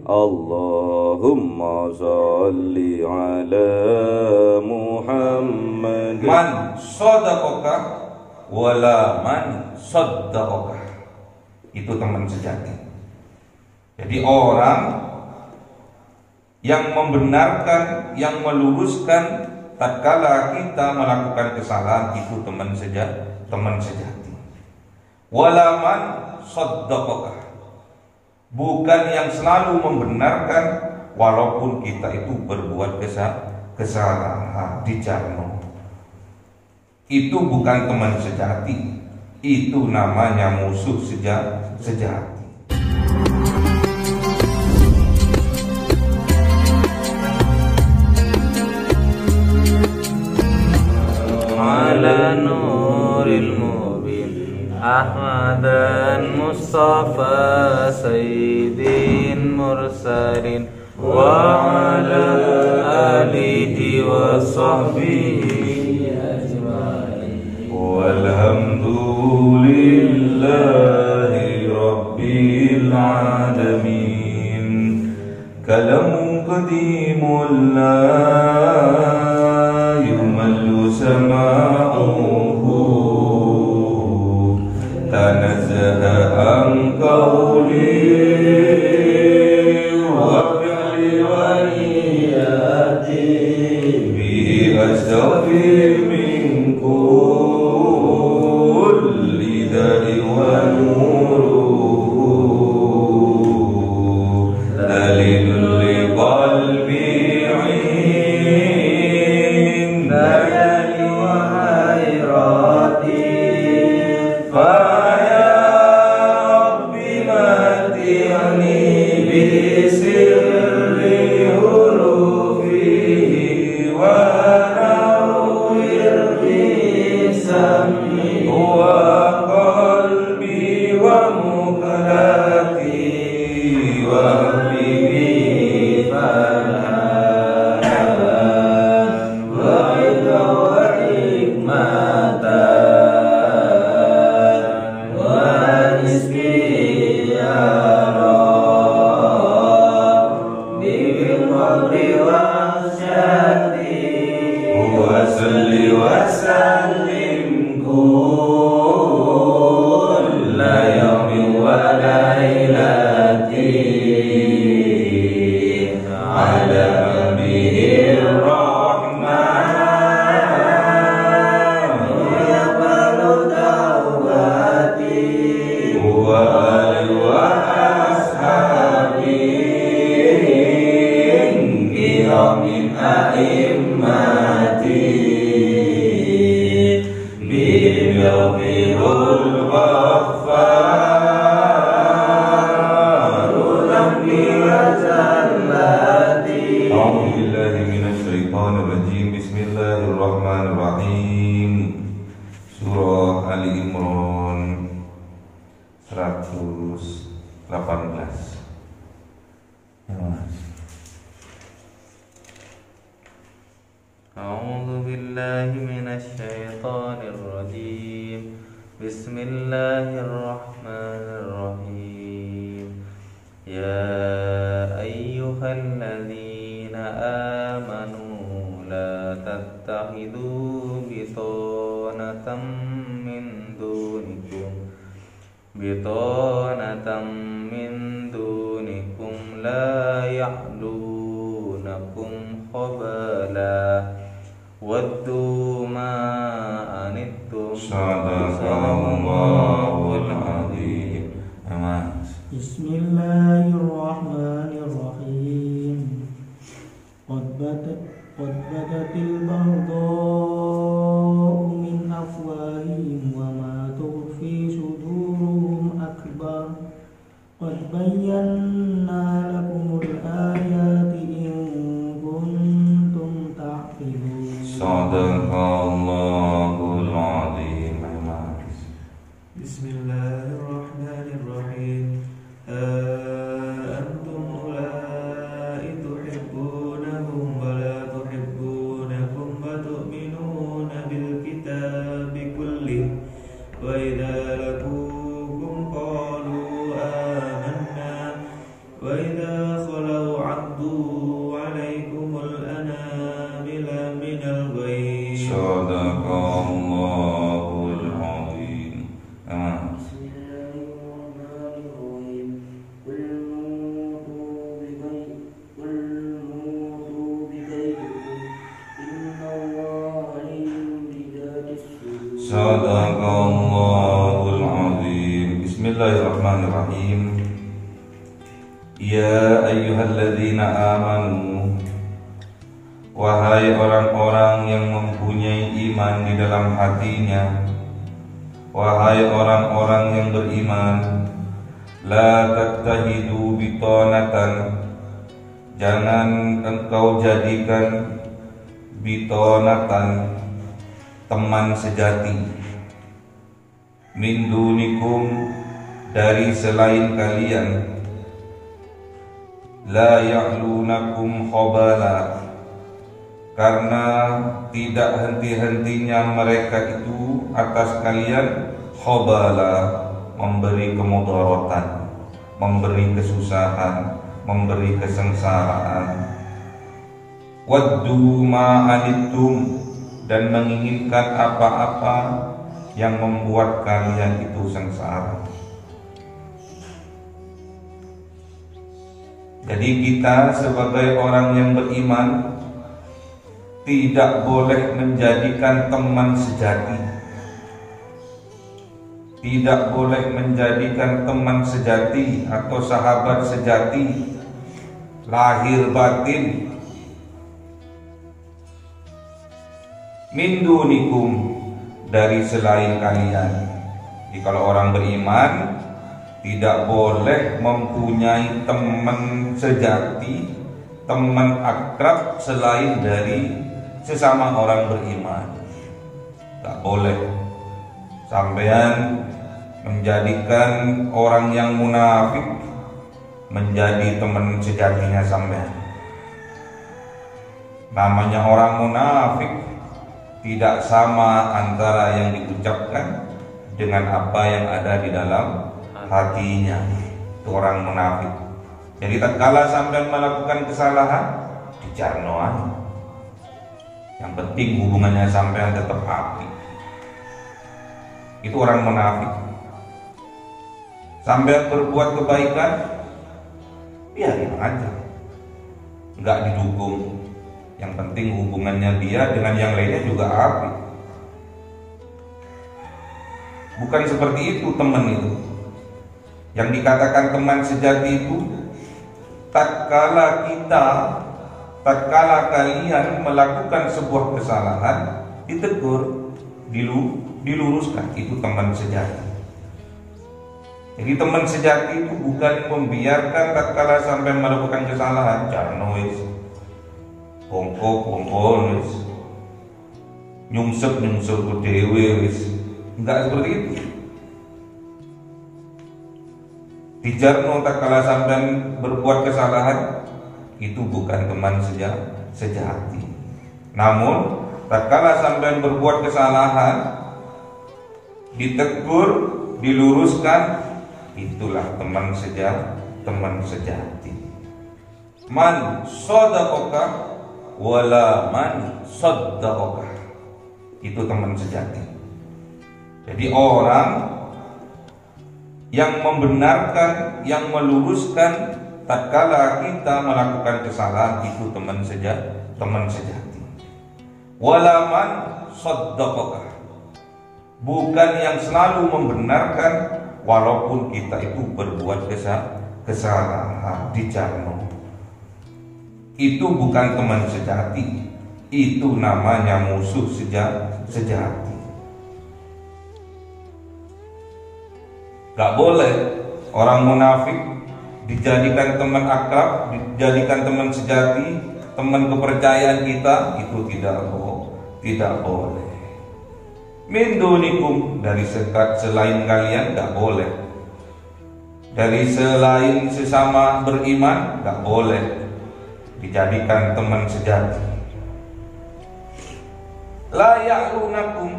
Allahumma salli ala Muhammad. Man sadaqaka wala man saddaqaka. Itu teman sejati. Jadi orang yang membenarkan, yang meluruskan tatkala kita melakukan kesalahan, itu teman sejati. Wala man saddaqaka. Bukan yang selalu membenarkan walaupun kita itu berbuat kesalahan di jalan. Itu bukan teman sejati. Itu namanya musuh sejati. Ala nuril mubin Ahmadan Mustafa Sayyidin Mursalin wa ala alihi wa sahbihi ajma'in. Walhamdulillahi rabbil alamin. Kalamu qadimul la yumallu sama'uhu tanazzaha an qawli wa fi'li wa niyati bi astaghfir min kulli dari wa nuruhu dalilul li qalbi Bismillahirrahmanirrahim. Surah Ali Imran 118. A'udzu billahi minasy syaithanir rajim. Bismillahirrahmanirrahim. Ya ayyuhalladzina amanu la tattakhidhu bitanatan min dunikum la ya'lunakum khabala waddu ma anittum sadaqallahul azim. Bismillahirrahmanirrahim. Qad badatil baghdha'u min afwahihim wa ma tukhfi suduruhum akbar. Qad bayyana lakumul ayati in kuntum ta'qilun. Sadaqallahul azim. Bismillahirrahmanirrahim. Antum ulai tuhibbunahum wa la tuhibbunakum wa tu'minuna وإذا خلوا عضوا عليكم الأنامل من الغيظ. صدق الله العظيم. بسم الله الرحمن الرحيم. قل موتوا بغيظكم إن الله عليم بذات الصدور. صدق الله العظيم. بسم الله الرحمن الرحيم. Ya ayyuhalladzina amanu, wahai orang-orang yang mempunyai iman di dalam hatinya, wahai orang-orang yang beriman, la tattahidu bitonatan, jangan engkau jadikan bitonatan teman sejati, min dunikum, dari selain kalian, la ya'lunakum khabala, karena tidak henti-hentinya mereka itu atas kalian khabala, memberi kemudaratan, memberi kesusahan, memberi kesengsaraan. Waddu ma anittum, dan menginginkan apa-apa yang membuat kalian itu sengsara. Jadi kita sebagai orang yang beriman tidak boleh menjadikan teman sejati, tidak boleh menjadikan teman sejati atau sahabat sejati lahir batin min dunikum, dari selain kalian. Jadi kalau orang beriman tidak boleh mempunyai teman sejati, teman akrab selain dari sesama orang beriman. Tak boleh sampean menjadikan orang yang munafik menjadi teman sejatinya sampean. Namanya orang munafik tidak sama antara yang diucapkan dengan apa yang ada di dalam hatinya. Itu orang munafik. Jadi tatkala sampai melakukan kesalahan, dijarnoan. Yang penting hubungannya sampai tetap api. Itu orang munafik. Sampai berbuat kebaikan, biarin aja, nggak didukung. Yang penting hubungannya dia dengan yang lainnya juga api. Bukan seperti itu teman itu. Yang dikatakan teman sejati itu tatkala kalian melakukan sebuah kesalahan, ditegur, diluruskan, itu teman sejati. Jadi teman sejati itu bukan membiarkan tatkala sampai melakukan kesalahan, jarnois, bongkok wis, nyungsep ku dhewe wis. Enggak seperti itu. Dijarno tatkala sampean berbuat kesalahan, itu bukan teman sejati. Namun tatkala sampean berbuat kesalahan, ditegur, diluruskan, itulah teman sejati. Man shadaqaka wala man saddaqaka, itu teman sejati. Jadi orang yang membenarkan, yang meluruskan tatkala kita melakukan kesalahan, itu teman sejati. Wala man saddaqaka, bukan yang selalu membenarkan walaupun kita itu berbuat kesalahan, dijarno. Itu bukan teman sejati, itu namanya musuh sejati. Gak boleh orang munafik dijadikan teman akrab, dijadikan teman sejati, teman kepercayaan kita, itu tidak boleh. Min dunikum, dari selain kalian gak boleh. Dari selain sesama beriman gak boleh dijadikan teman sejati. La ya'lunakum,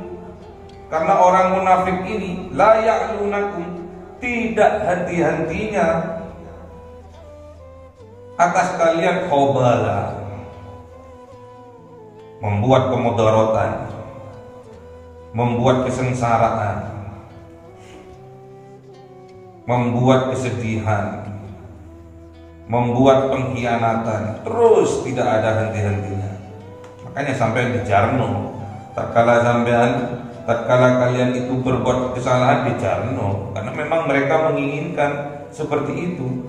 karena orang munafik ini la ya'lunakum, tidak henti-hentinya atas kalian khobala, membuat kemudaratan, membuat kesengsaraan, membuat kesedihan, membuat pengkhianatan, terus tidak ada henti-hentinya. Makanya sampai dijarno, tatkala kalian itu berbuat kesalahan dijarno, karena memang mereka menginginkan seperti itu.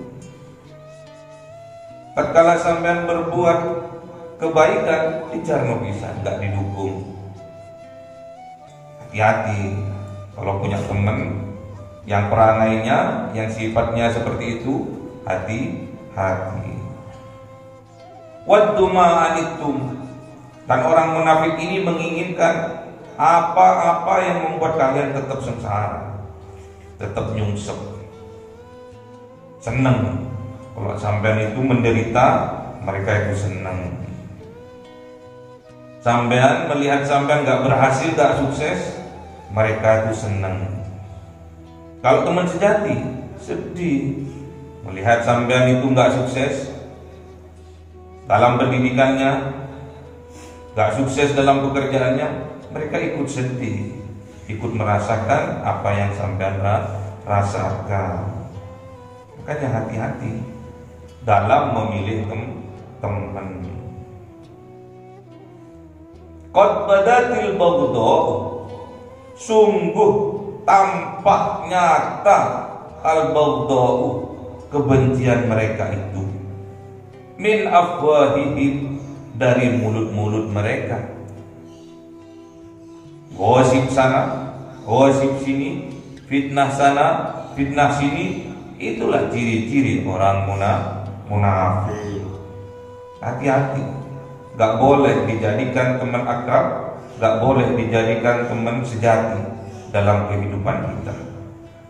Tatkala sampean berbuat kebaikan dijarno bisa, nggak didukung. Hati-hati kalau punya teman yang peranainya, yang sifatnya seperti itu, hati-hati. Waddu ma anittum, dan orang munafik ini menginginkan apa-apa yang membuat kalian tetap sengsara, tetap nyungsep, seneng. Kalau sampean itu menderita, mereka itu senang. Sampean melihat sampean gak berhasil, gak sukses, mereka itu senang. Kalau teman sejati, sedih melihat sampean itu gak sukses dalam pendidikannya, gak sukses dalam pekerjaannya, mereka ikut sedih, ikut merasakan apa yang sampean rasakan. Makanya hati-hati dalam memilih teman. Qad badatil baghdha, sungguh tampak nyata al-baghdha, kebencian mereka itu, min afwahihim, dari mulut-mulut mereka. Gosip sana, gosip sini, fitnah sana, fitnah sini. Itulah ciri-ciri orang munafik. Hati-hati, gak boleh dijadikan teman akrab, gak boleh dijadikan teman sejati dalam kehidupan kita.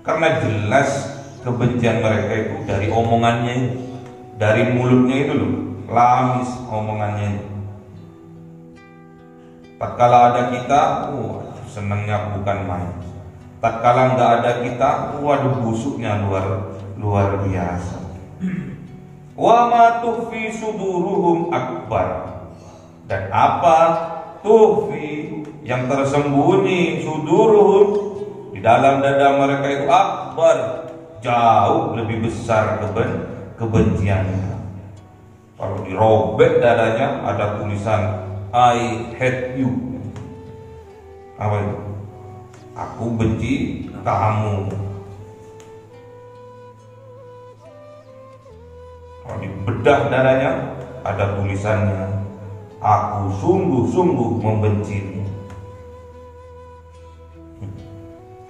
Karena jelas kebencian mereka itu dari omongannya, dari mulutnya itu loh, lamis omongannya. Tatkala ada kita, senangnya bukan main. Tatkala nggak ada kita, waduh busuknya luar biasa. Wa ma tukhfi suduruhum akbar, dan apa tukhfi, yang tersembunyi, suduruhum, di dalam dada mereka itu akbar, jauh lebih besar kebenciannya. Kalau dirobek dadanya ada tulisan I hate you. Apa itu? Aku benci kamu. Kalau dibedah dadanya ada tulisannya, aku sungguh-sungguh membencimu.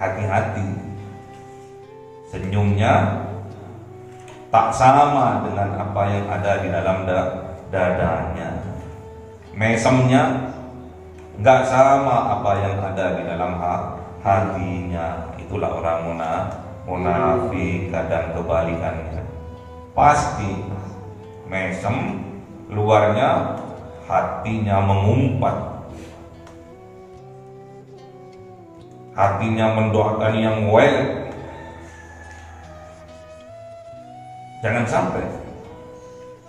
Hati-hati, senyumnya tak sama dengan apa yang ada di dalam dadanya. Mesemnya nggak sama apa yang ada di dalam hatinya. Itulah orang munafik. Kadang kebalikannya, pasti mesem luarnya, hatinya mengumpat, hatinya mendoakan yang well. Jangan sampai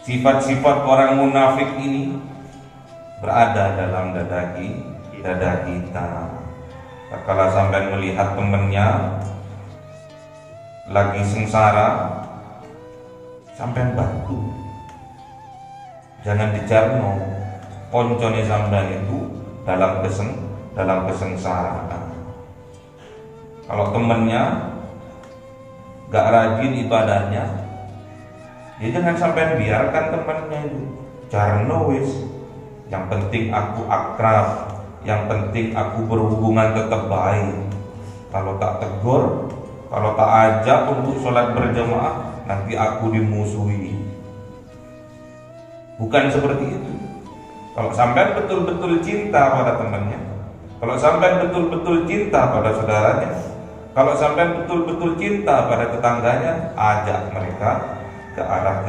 sifat-sifat orang munafik ini berada dalam dada kita. Kalau sampai melihat temannya lagi sengsara, sampai bantu. Jangan dijarno koncone sampean itu dalam kesengsaraan. Kalau temannya gak rajin ibadahnya, ya jangan sampai biarkan temannya itu. Jarno wis, yang penting aku akrab, yang penting aku berhubungan tetap baik. Kalau tak tegur, kalau tak ajak untuk sholat berjamaah, nanti aku dimusuhi. Bukan seperti itu. Kalau sampai betul-betul cinta pada temannya, kalau sampai betul-betul cinta pada saudaranya, kalau sampai betul-betul cinta pada tetangganya, ajak mereka ke arah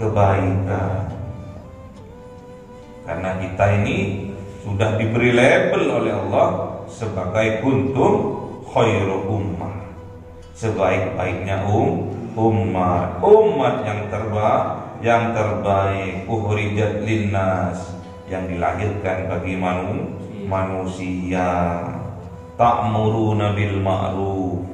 kebaikan. Karena kita ini sudah diberi label oleh Allah sebagai kuntum khairu ummah, sebaik-baiknya umat yang yang terbaik, ukhrijat linnas, yang dilahirkan bagi manusia. Ta'muruna bil ma'ruf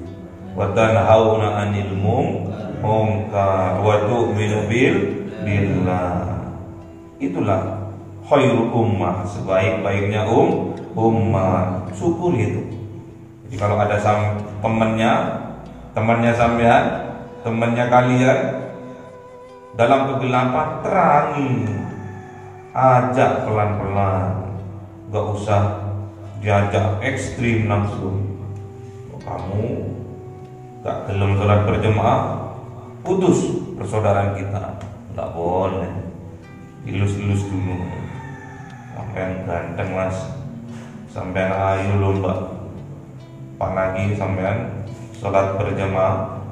wa tanhauna 'anil munkar wa tu'minu billah. Itulah khairul ummah, sebaik-baiknya ummah. Syukur itu. Jadi kalau ada temannya sampean, temannya kalian dalam kegelapan, terangi, ajak pelan-pelan, gak usah diajak ekstrim langsung. Kamu gak gelem sholat berjemaah, putus persaudaraan kita. Gak boleh, ilus-ilus dulu. Sampean ganteng mas, sampean ayu lomba, apalagi sampean sholat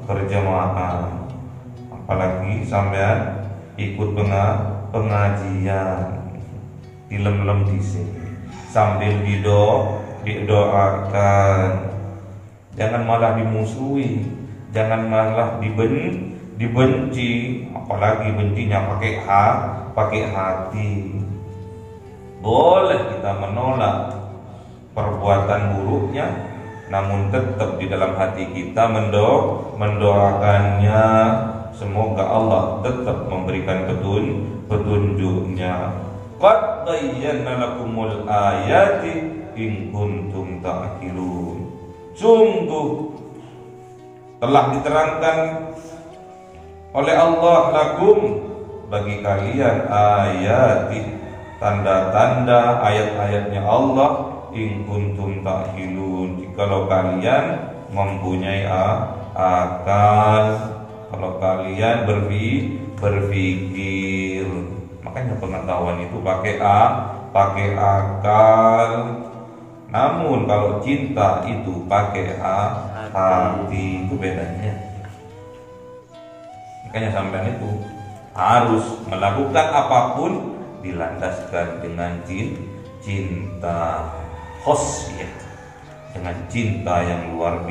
berjamaah, apalagi sampean ikut pengajian, dilem-lem disini sambil didoakan. Jangan malah dimusuhi, jangan malah dibenci, apalagi bencinya pakai hati. Boleh kita menolak perbuatan buruknya, namun tetap di dalam hati kita mendoakannya. Semoga Allah tetap memberikan petunjuknya. Qad bayyana lakumul ayati in kuntum ta'qilun. Sungguh telah diterangkan oleh Allah lakum, bagi kalian, ayati, tanda-tanda ayat-ayatnya Allah, in kuntum ta'qilun, jikalau kalian mempunyai akal, kalau kalian berpikir. Makanya pengetahuan itu pakai akal. Namun kalau cinta itu pakai hati, itu bedanya. Makanya sampean itu harus melakukan apapun dilandaskan dengan cinta khosyah, dengan cinta yang luar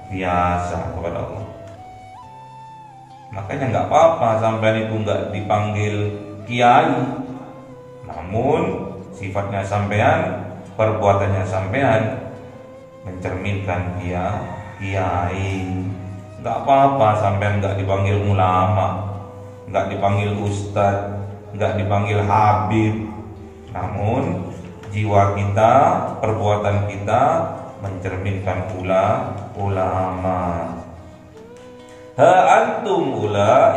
biasa kepada Allah. Makanya nggak apa-apa sampean itu nggak dipanggil kiai, namun sifatnya sampean, perbuatannya sampean mencerminkan kiai. Nggak apa-apa sampean nggak dipanggil ulama, nggak dipanggil ustadz, nggak dipanggil habib, namun jiwa kita, perbuatan kita mencerminkan ulama. Ha antum ulai,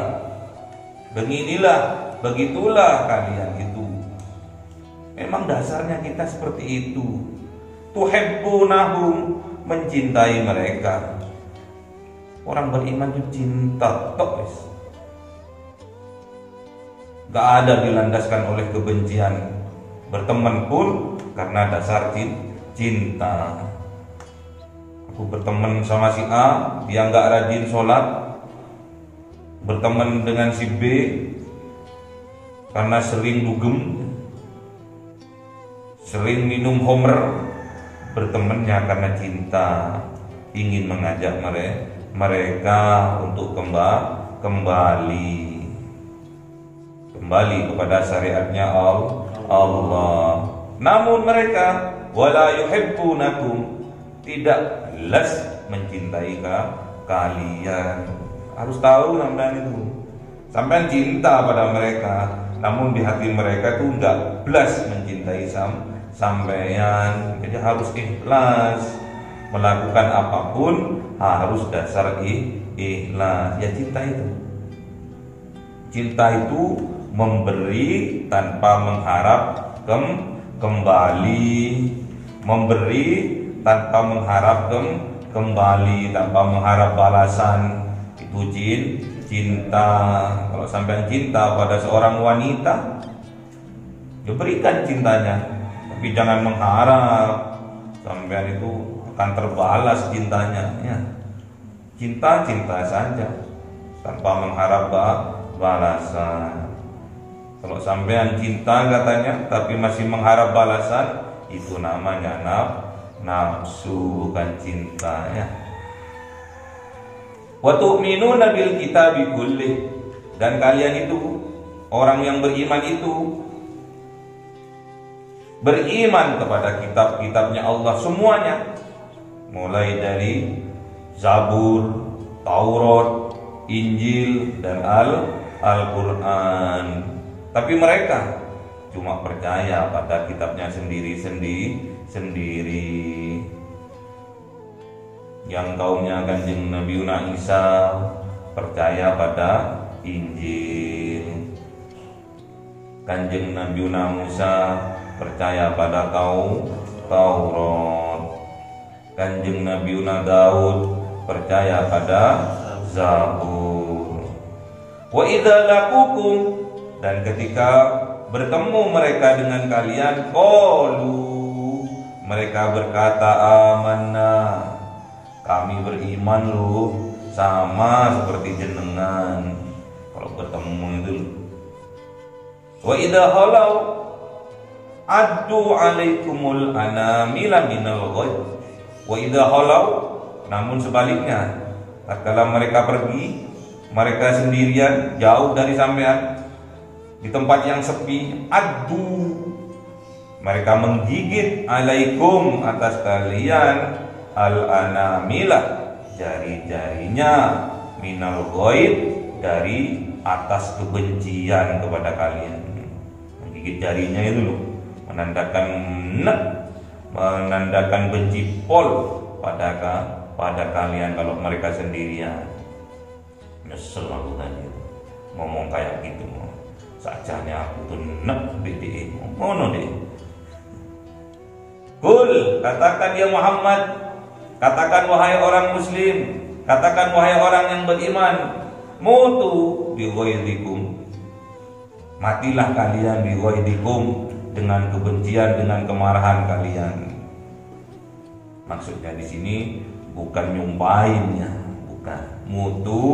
begitulah kalian itu. Memang dasarnya kita seperti itu. Tuhibbunahum, mencintai mereka. Orang beriman itu cinta tok. Gak ada dilandaskan oleh kebencian. Berteman pun karena dasar cinta. Aku berteman sama si A, dia gak rajin sholat. Berteman dengan si B karena sering dugem, sering minum homer. Bertemannya karena cinta, ingin mengajak mereka untuk kembali kepada syariatnya Allah. Namun mereka wala yuhibbunakum, tidak les mencintai kalian. Harus tahu sampean itu. Sampean cinta pada mereka, namun di hati mereka itu enggak belas mencintai sampean. Jadi harus ikhlas. Melakukan apapun harus dasar ikhlas. Ya cinta itu. Cinta itu memberi tanpa mengharap kembali, memberi tanpa mengharap kembali, tanpa mengharap balasan. Itu cinta. Kalau sampai cinta pada seorang wanita, ya berikan cintanya, tapi jangan mengharap sampean itu akan terbalas cintanya. Ya. Cinta saja tanpa mengharap balasan. Kalau sampean cinta katanya tapi masih mengharap balasan, itu namanya nafsu, bukan cinta, ya. Wa tu'minuna bil kitabi kullih, dan kalian itu Orang yang beriman itu beriman kepada kitab-kitabnya Allah semuanya, mulai dari Zabur, Taurat, Injil, dan Al-Quran. Tapi mereka cuma percaya pada kitabnya sendiri. Yang kaumnya Kanjeng Nabi Isa percaya pada Injil. Kanjeng Nabi Musa percaya pada Taurat. Kanjeng Nabi Daud percaya pada Zabur. Wa idza laqukum, dan ketika bertemu mereka dengan kalian, qalu, mereka berkata, amanna, kami beriman loh, sama seperti jenengan. Kalau bertemu itu. Wa idza halau addu alaikumul anamila minal ghaib. Wa idza halau, namun sebaliknya, tatkala mereka pergi, mereka sendirian jauh dari sampean di tempat yang sepi, addu, mereka menggigit alaikum, atas kalian, al-anamila, jari-jarinya, minal ghaib, dari atas kebencian kepada kalian. Menggigit jarinya itu loh, menandakan benci pol pada kalian kalau mereka sendirian. Nyesel aku tadi ngomong kayak gitu, sajanya aku tuh BDE ngono deh. Kul, katakan ya Muhammad, katakan wahai orang muslim, katakan wahai orang yang beriman, mutu bi ghaidikum, matilah kalian bi ghaidikum, dengan kebencian, dengan kemarahan kalian. Maksudnya di sini bukan nyumpahinnya, bukan. Mutu,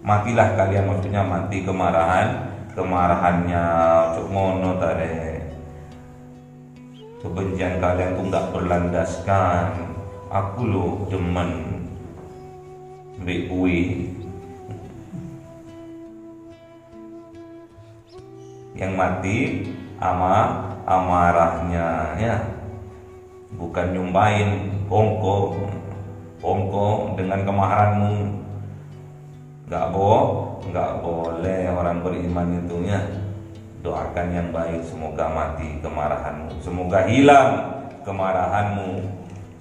matilah kalian, maksudnya mati kemarahannya. Cuk ngono tare. Kebencian kalian tuh nggak berlandaskan. Aku lo demen mbek kuwi. Yang mati amarahnya, ya, bukan nyumpahin kongko dengan kemarahanmu. Nggak boleh orang beriman itu, ya. Doakan yang baik, semoga mati kemarahanmu, semoga hilang kemarahanmu,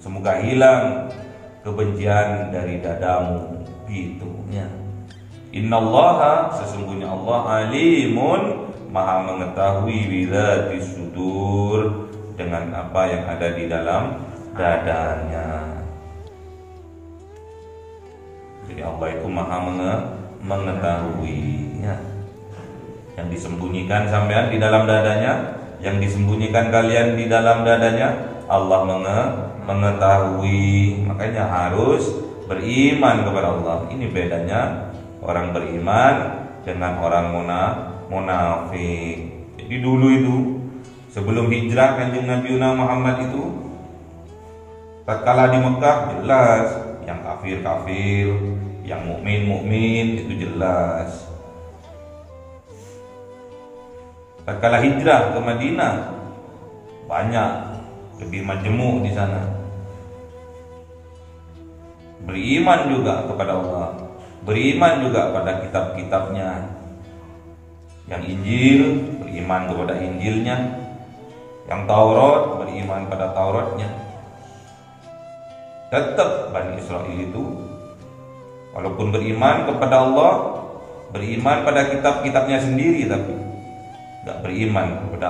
semoga hilang kebencian dari dadamu, gitu, ya. Innallaha, sesungguhnya Allah, alimun, maha mengetahui, bidzati sudur, dengan apa yang ada di dalam dadanya. Jadi Allah itu maha mengetahui, ya. Yang disembunyikan sampean di dalam dadanya, yang disembunyikan kalian di dalam dadanya, Allah mengetahui. Makanya harus beriman kepada Allah. Ini bedanya orang beriman dengan orang munafik. Jadi dulu itu, sebelum hijrah Kanjeng Nabi Muhammad itu, tatkala di Mekah jelas yang kafir, yang mukmin itu jelas. Tatkala hijrah ke Madinah, banyak, lebih majemuk di sana. Beriman juga kepada Allah, beriman juga pada kitab-kitabnya. Yang Injil, beriman kepada Injilnya. Yang Taurat, beriman pada Tauratnya. Tetap Bani Israel itu, walaupun beriman kepada Allah, beriman pada kitab-kitabnya sendiri, tapi nggak beriman kepada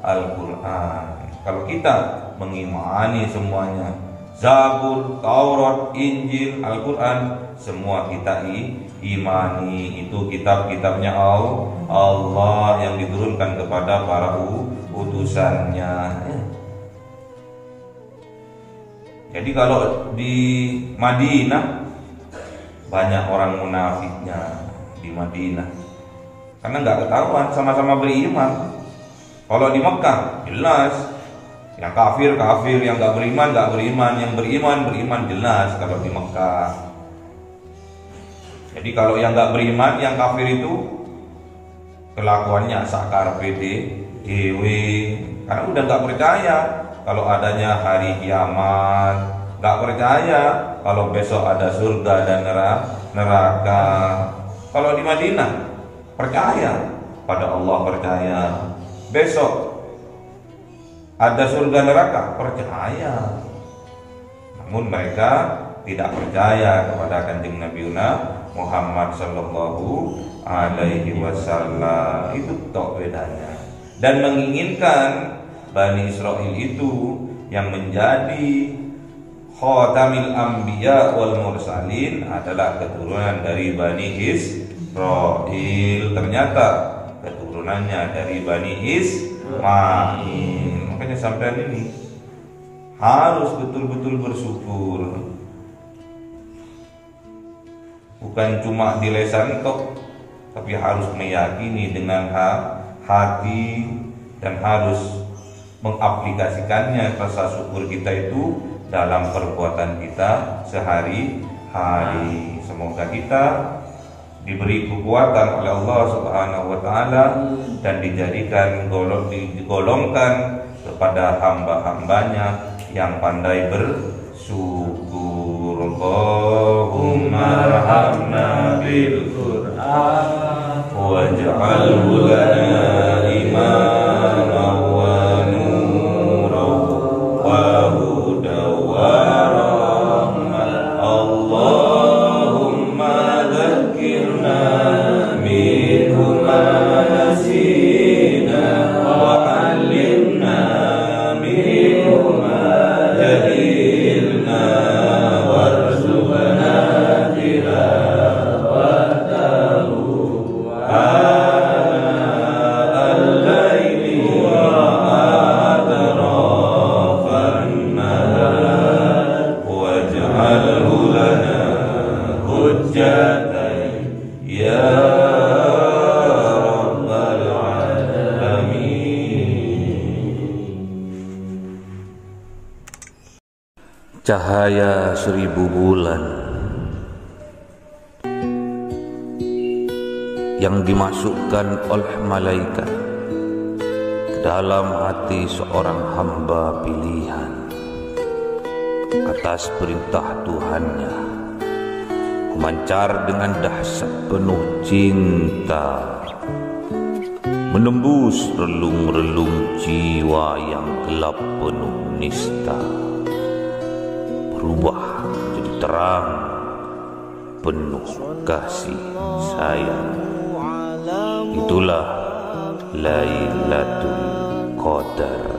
Al-Quran. Kalau kita mengimani semuanya, Zabur, Taurat, Injil, Al-Quran, semua kita imani. Itu kitab-kitabnya Allah yang diturunkan kepada para utusannya. Jadi kalau di Madinah banyak orang munafiknya di Madinah, karena nggak ketahuan, sama-sama beriman. Kalau di Mekah jelas, yang kafir, yang nggak beriman, yang beriman jelas kalau di Mekah. Jadi kalau yang nggak beriman, yang kafir itu kelakuannya sakar dewe, karena udah nggak percaya kalau adanya hari kiamat, nggak percaya kalau besok ada surga dan neraka. Kalau di Madinah percaya pada Allah, percaya besok ada surga neraka, percaya. Namun mereka tidak percaya kepada kanjeng Nabi Muhammad sallallahu alaihi wasallam. Itu tok bedanya. Dan menginginkan Bani Israil itu yang menjadi khatamil anbiya wal mursalin adalah keturunan dari Bani Israil. Ternyata keturunannya dari Bani Ismail. Makanya sampean ini harus betul-betul bersyukur. Bukan cuma di lisan tok, tapi harus meyakini dengan hati dan harus mengaplikasikannya rasa syukur kita itu dalam perbuatan kita sehari-hari. Semoga kita diberi kekuatan oleh Allah Subhanahu wa taala dan dijadikan digolongkan kepada hamba-hambanya yang pandai bersyukur. Allahumma arhamna bil Qur'an waj'alhu lana imaman wa nuran wa hudan wa rahmah. Allahumma dzakkirna minhu ma nasina wa 'allimna minhu ma jahilna warzuqna tilawatahu ana al-laili wa atrafan nahar waj'alhu lana hujjatan ya rabbal alamin. Cahaya 1000 bulan yang dimasukkan oleh malaikat ke dalam hati seorang hamba pilihan atas perintah Tuhannya, memancar dengan dahsyat penuh cinta, menembus relung-relung jiwa yang gelap penuh nista, berubah menjadi terang penuh kasih sayang. Itulah Lailatul Qadar.